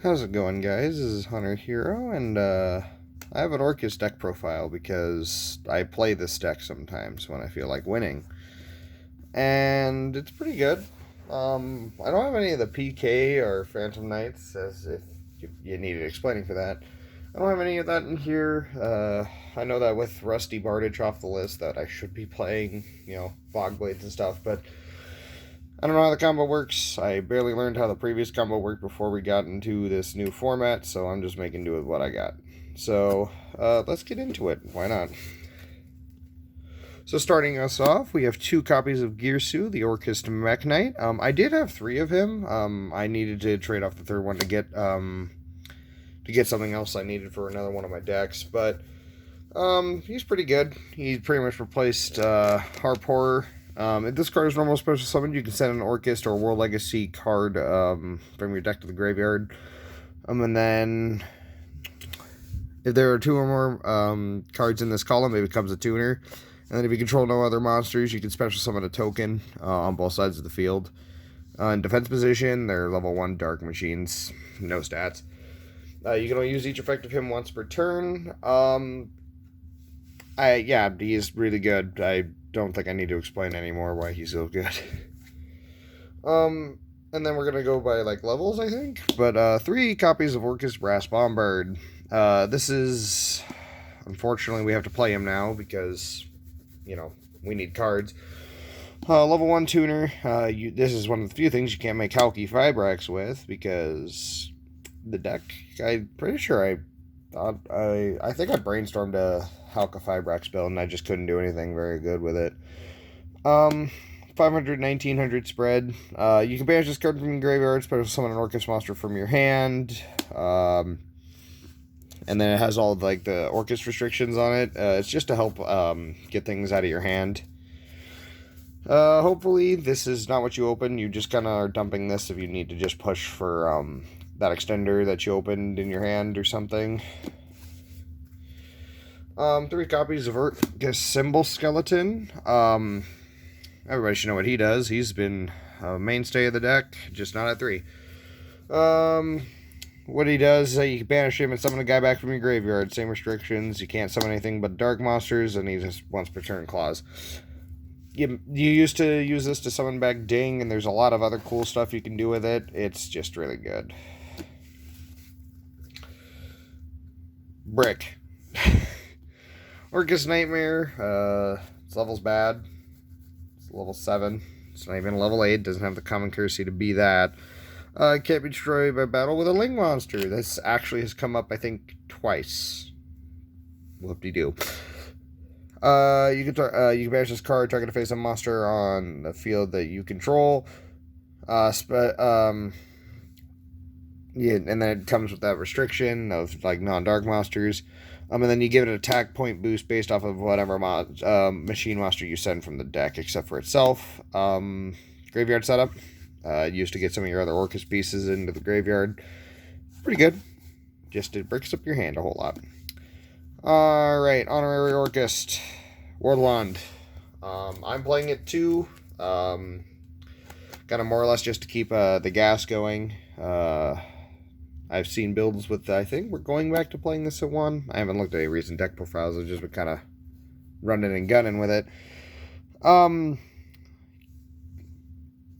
How's it going, guys? This is Hunter Hero, and I have an Orcust deck profile because I play this deck sometimes when I feel like winning. And it's pretty good. I don't have any of the PK or Phantom Knights, as if you needed explaining for that. I don't have any of that in here. I know that with Rusty Bardage off the list that I should be playing, Fog Blades and stuff, but I don't know how the combo works. I barely learned how the previous combo worked before we got into this new format, so I'm just making do with what I got. So, let's get into it. Why not? So starting us off, we have 2 copies of Girsu, the Orcust Mech Knight. I did have 3 of him. I needed to trade off the third one to get something else I needed for another one of my decks, but he's pretty good. He pretty much replaced Harp Horror. If this card is normal special summon, you can send an Orcust or World Legacy card from your deck to the graveyard. And then, if there are 2 or more cards in this column, it becomes a tuner. And then if you control no other monsters, you can special summon a token on both sides of the field. In defense position, they're level 1 dark machines, no stats. You can only use each effect of him once per turn. He's really good. I don't think I need to explain anymore why he's so good. And then we're gonna go by levels, I think. But 3 copies of Orcust Brass Bombard. This is, unfortunately, we have to play him now because we need cards. Level 1 tuner. This is one of the few things you can't make Halki Fibrax with because the deck, I'm pretty sure I think I brainstormed a Halka Fibrax build and I just couldn't do anything very good with it. 500, 1900 spread. You can banish this card from your graveyard, special summon an Orcust monster from your hand. And then it has all the Orcust restrictions on it. It's just to help get things out of your hand. Hopefully this is not what you open. You just kind of are dumping this if you need to just push for that extender that you opened in your hand or something. 3 copies of Orcust Symbol Skeleton. Everybody should know what he does. He's been a mainstay of the deck, just not at 3. What he does is you can banish him and summon a guy back from your graveyard. Same restrictions. You can't summon anything but dark monsters, and he just once per turn claws. You used to use this to summon back Ding, and there's a lot of other cool stuff you can do with it. It's just really good. Brick. Orcust Nightmare. Its level's bad. It's level 7. It's not even level 8. Doesn't have the common courtesy to be that. Can't be destroyed by battle with a Ling monster. This actually has come up, I think, twice. Whoop-de-doo. You can banish this card, target a face a monster on the field that you control. And then it comes with that restriction of non-dark monsters. And then you give it an attack point boost based off of whatever machine monster you send from the deck, except for itself. Graveyard setup. Used to get some of your other Orcust pieces into the graveyard. Pretty good. Just it breaks up your hand a whole lot. Alright, Honorary Orchest. Wardland. I'm playing it too. Kind of more or less just to keep the gas going. I've seen builds with, I think we're going back to playing this at 1. I haven't looked at any recent deck profiles. I've just been kind of running and gunning with it.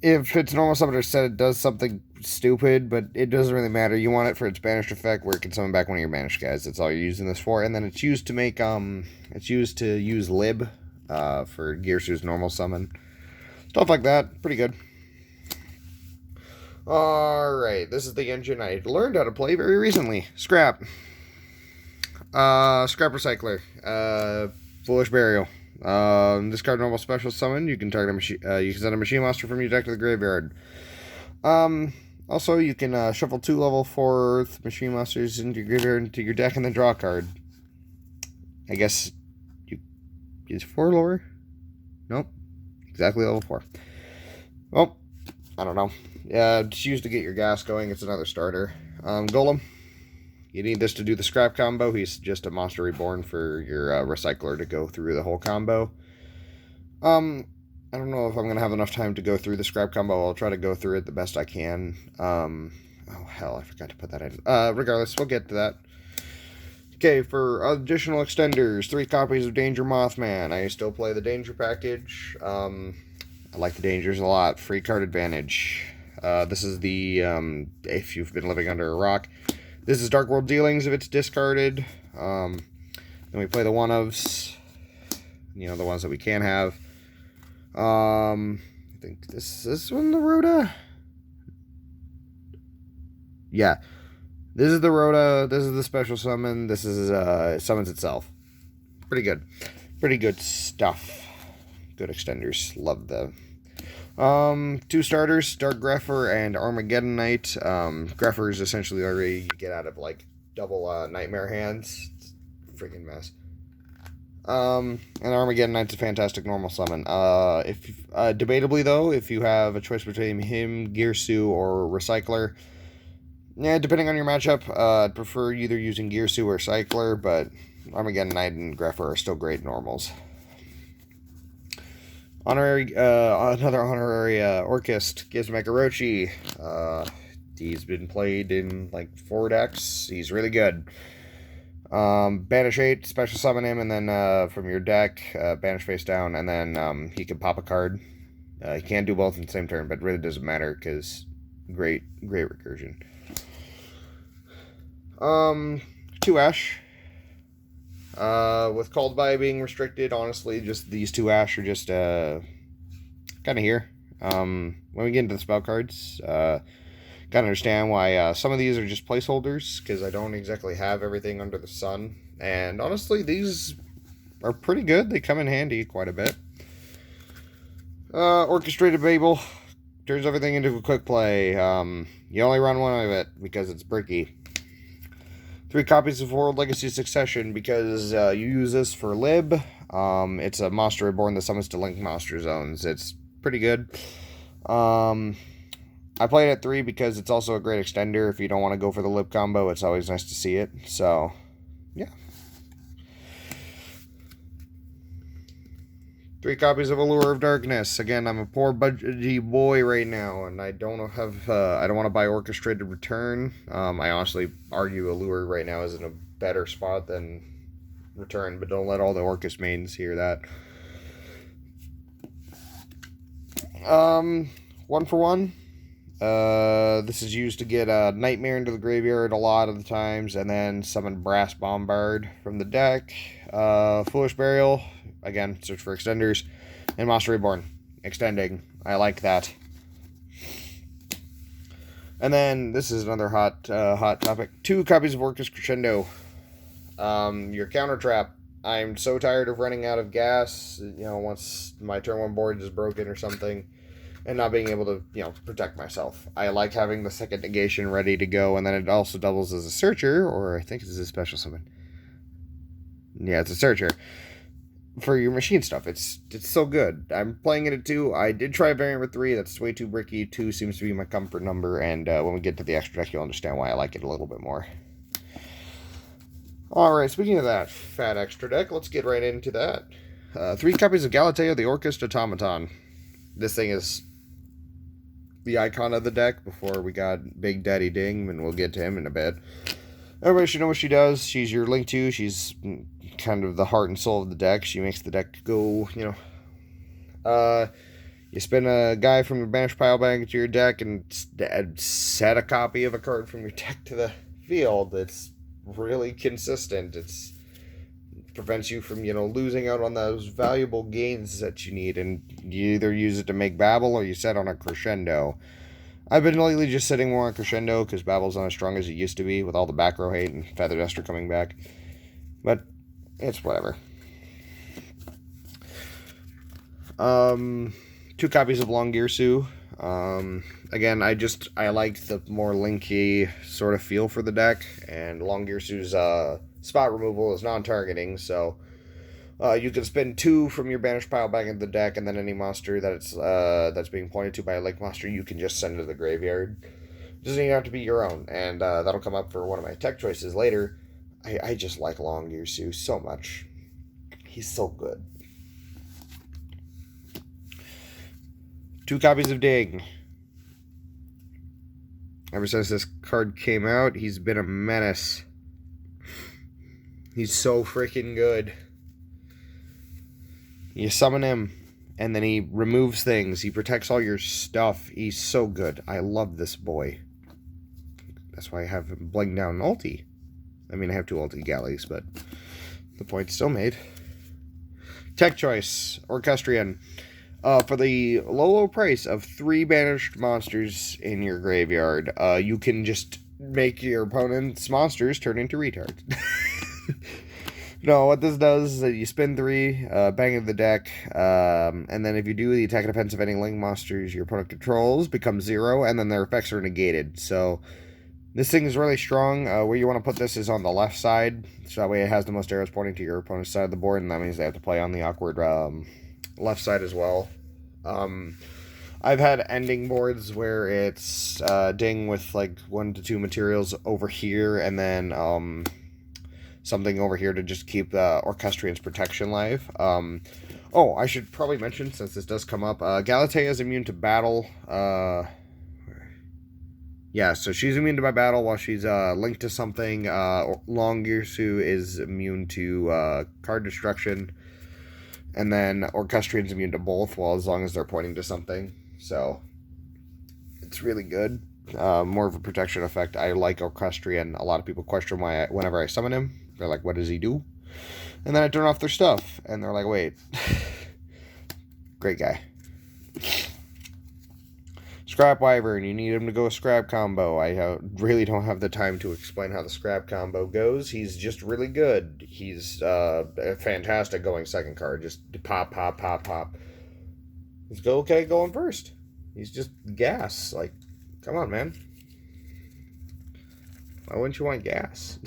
If it's normal summoner set, it does something stupid, but it doesn't really matter. You want it for its banished effect, where it can summon back one of your banished guys. That's all you're using this for. And then it's used to make, it's used to use Lib, for Girsu's normal summon. Stuff like that. Pretty good. Alright, this is the engine I learned how to play very recently. Scrap. Scrap Recycler. Foolish Burial. This card normal special summon. You can target a machine. You can send a machine monster from your deck to the graveyard. Also, you can shuffle 2 level 4 machine monsters into your graveyard into your deck and then draw a card. I guess you use 4 lower. Nope, exactly level 4. Well, I don't know. Yeah, just used to get your gas going. It's another starter. Golem. You need this to do the scrap combo. He's just a monster reborn for your recycler to go through the whole combo. I don't know if I'm going to have enough time to go through the scrap combo. I'll try to go through it the best I can. Oh, hell, I forgot to put that in. Regardless, we'll get to that. Okay, for additional extenders, 3 copies of Danger Mothman. I still play the Danger package. I like the Dangers a lot. Free card advantage. This is the, if you've been living under a rock, this is Dark World Dealings if it's discarded. Then we play the one-ofs, you know, the ones that we can have. I think this one, the Rhoda? Yeah. This is the Rhoda, this is the special summon, this is, it summons itself. Pretty good. Pretty good stuff. Good extenders. Love them. 2 starters, Dark Grepher and Armageddon Knight. Grepher is essentially already you get out of, like, double, Nightmare hands. It's a freaking mess. And Armageddon Knight's a fantastic normal summon. Debatably, though, if you have a choice between him, Gearsu, or Recycler, yeah, depending on your matchup, I'd prefer either using Gearsu or Cycler, but Armageddon Knight and Grepher are still great normals. Another Honorary Orchest gives Mech Orochi. He's been played in like 4 decks. He's really good. Banish 8, special summon him, and then from your deck, banish face down, and then he can pop a card. He can do both in the same turn, but it really doesn't matter because great recursion. 2 Ash. With Called By being restricted, honestly, just these 2 Ash are just kind of here. When we get into the spell cards, gotta understand why some of these are just placeholders, because I don't exactly have everything under the sun. And honestly, these are pretty good. They come in handy quite a bit. Orchestrated Babel turns everything into a quick play. You only run one of it because it's bricky. 3 copies of World Legacy Succession because you use this for Lib. It's a monster reborn that summons to link monster zones. It's pretty good. I played it at 3 because it's also a great extender. If you don't want to go for the Lib combo, it's always nice to see it. So, yeah. 3 copies of Allure of Darkness. Again, I'm a poor budgety boy right now, and I don't have. I don't want to buy Orchestrated Return. I honestly argue Allure right now is in a better spot than Return, but don't let all the Orcust mains hear that. 1 for 1. This is used to get a Nightmare into the graveyard a lot of the times, and then summon Brass Bombard from the deck. Foolish Burial. Again, search for extenders. And Monster Reborn. Extending. I like that. And then, this is another hot topic. 2 copies of Orcust Crescendo. Your counter trap. I'm so tired of running out of gas, you know, once my turn 1 board is broken or something, and not being able to, you know, protect myself. I like having the second negation ready to go, and then it also doubles as a searcher, or I think it's a special summon. Yeah, it's a searcher. For your machine stuff. It's so good. I'm playing it at 2. I did try a variant with 3. That's way too bricky. 2 seems to be my comfort number, and when we get to the extra deck, you'll understand why I like it a little bit more. Alright, speaking of that fat extra deck, let's get right into that. 3 copies of Galatea, the Orcust Automaton. This thing is the icon of the deck before we got Big Daddy Ding, and we'll get to him in a bit. Everybody should know what she does. She's your link to. She's kind of the heart and soul of the deck. She makes the deck go, you know. You spin a guy from your banished pile back into your deck and set a copy of a card from your deck to the field. It's really consistent. It prevents you from, you know, losing out on those valuable gains that you need. And you either use it to make babel or you set on a crescendo. I've been lately just sitting more on Crescendo because Babel's not as strong as it used to be with all the back row hate and Feather Duster coming back. But it's whatever. 2 copies of Long Gearsu. Again, I like the more linky sort of feel for the deck, and Long Gearsu's spot removal is non-targeting, so you can spend 2 from your banished pile back into the deck, and then any monster that's being pointed to by a link monster, you can just send to the graveyard. It doesn't even have to be your own, and that'll come up for one of my tech choices later. I just like Long Gearsu so much. He's so good. 2 copies of Dig. Ever since this card came out, he's been a menace. He's so freaking good. You summon him, and then he removes things. He protects all your stuff. He's so good. I love this boy. That's why I have him bling down ulti. I mean, I have 2 ulti galleys, but the point's still made. Tech choice, Orchestrion. For the low price of 3 banished monsters in your graveyard, you can just make your opponent's monsters turn into retards. No, what this does is that you spin 3, bang into the deck, and then if you do, the attack and defense of any link monsters your opponent controls becomes 0, and then their effects are negated. So this thing is really strong. Where you want to put this is on the left side, so that way it has the most arrows pointing to your opponent's side of the board, and that means they have to play on the awkward left side as well. I've had ending boards where it's ding with like 1 to 2 materials over here, and then something over here to just keep the Orchestrion's protection alive. Oh, I should probably mention, since this does come up, Galatea is immune to battle. Yeah, so she's immune to my battle while she's linked to something. Long Girsu is immune to card destruction. And then Orchestrion's immune to both, as long as they're pointing to something. So it's really good. More of a protection effect. I like Orchestrion. A lot of people question why whenever I summon him. They're like, what does he do? And then I turn off their stuff. And they're like, wait. Great guy. Scrap Wyvern, you need him to go scrap combo. I really don't have the time to explain how the scrap combo goes. He's just really good. He's fantastic going second card. Just pop, pop, pop, pop. Let's go, okay, going first. He's just gas. Like, come on, man. Why wouldn't you want gas?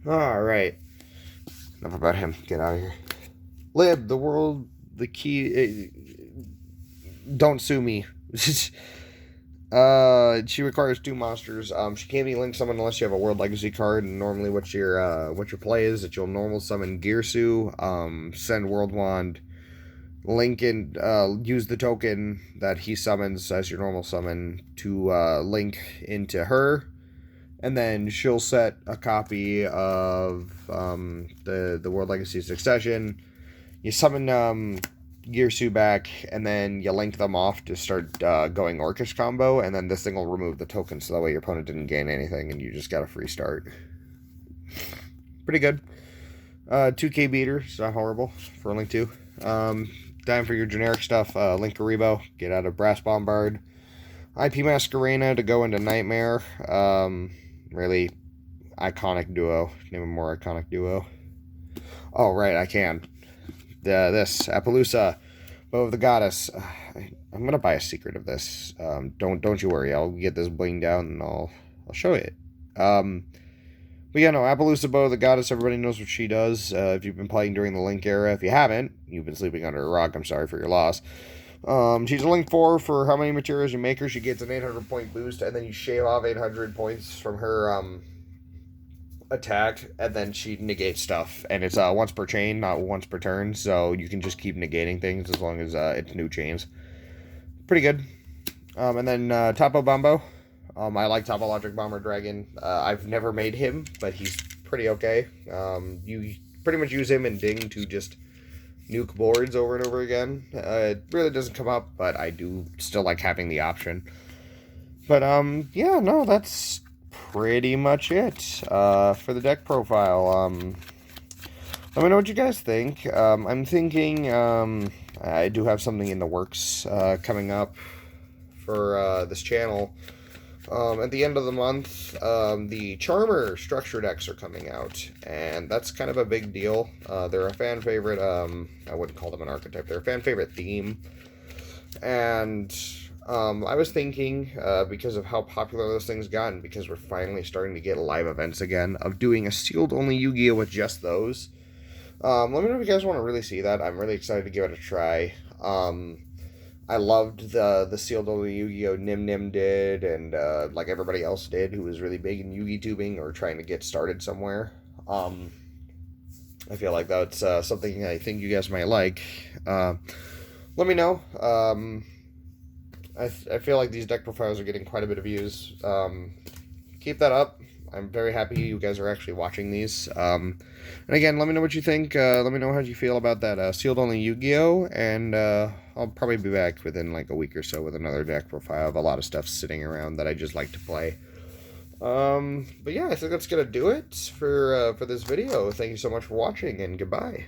Alright. Enough about him. Get out of here. Lib The World, the key... don't sue me. She requires 2 monsters. She can't be linked summoned unless you have a World Legacy card. And normally, what your play is that you'll normal summon Girsu, send World Wand, link and use the token that he summons as your normal summon to link into her, and then she'll set a copy of the World Legacy Succession. You summon Girsu back, and then you link them off to start going Orcish combo, and then this thing will remove the token, so that way your opponent didn't gain anything, and you just got a free start. Pretty good. 2k beater, it's not horrible for Link 2. Time for your generic stuff, Link Karibo, get out of Brass Bombard. IP Masquerena to go into Nightmare. Really iconic duo. Name a more iconic duo. Oh, right, I can. This Appaloosa, Bow of the Goddess. I'm gonna buy a secret of this. Don't you worry. I'll get this bling down and I'll show it. But yeah, no, Appaloosa, Bow of the Goddess. Everybody knows what she does. If you've been playing during the Link era, if you haven't, you've been sleeping under a rock. I'm sorry for your loss. She's a Link 4 for how many materials you make her. She gets an 800 point boost, and then you shave off 800 points from her attack, and then she negates stuff, and it's once per chain, not once per turn, so you can just keep negating things as long as it's new chains. Pretty good. And then Topo Bambo. I like Topologic Bomber Dragon. I've never made him, but he's pretty okay. You pretty much use him and Ding to just nuke boards over and over again. It really doesn't come up, but I do still like having the option. But yeah, no, that's pretty much it for the deck profile. Let me know what you guys think. I'm thinking I do have something in the works coming up for this channel. At the end of the month, the Charmer structure decks are coming out, and that's kind of a big deal. They're a fan favorite. I wouldn't call them an archetype. They're a fan favorite theme, and I was thinking, because of how popular those things gotten, because we're finally starting to get live events again, of doing a sealed-only Yu-Gi-Oh! With just those. Let me know if you guys want to really see that. I'm really excited to give it a try. I loved the sealed-only Yu-Gi-Oh! Nim did, and like everybody else did who was really big in Yu-Gi tubing or trying to get started somewhere. I feel like that's something I think you guys might like. Let me know. I feel like these deck profiles are getting quite a bit of views. Keep that up. I'm very happy you guys are actually watching these. And again, let me know what you think. Let me know how you feel about that sealed only Yu-Gi-Oh! And I'll probably be back within like a week or so with another deck profile. I have a lot of stuff sitting around that I just like to play. But yeah, I think that's gonna do it for this video. Thank you so much for watching, and goodbye.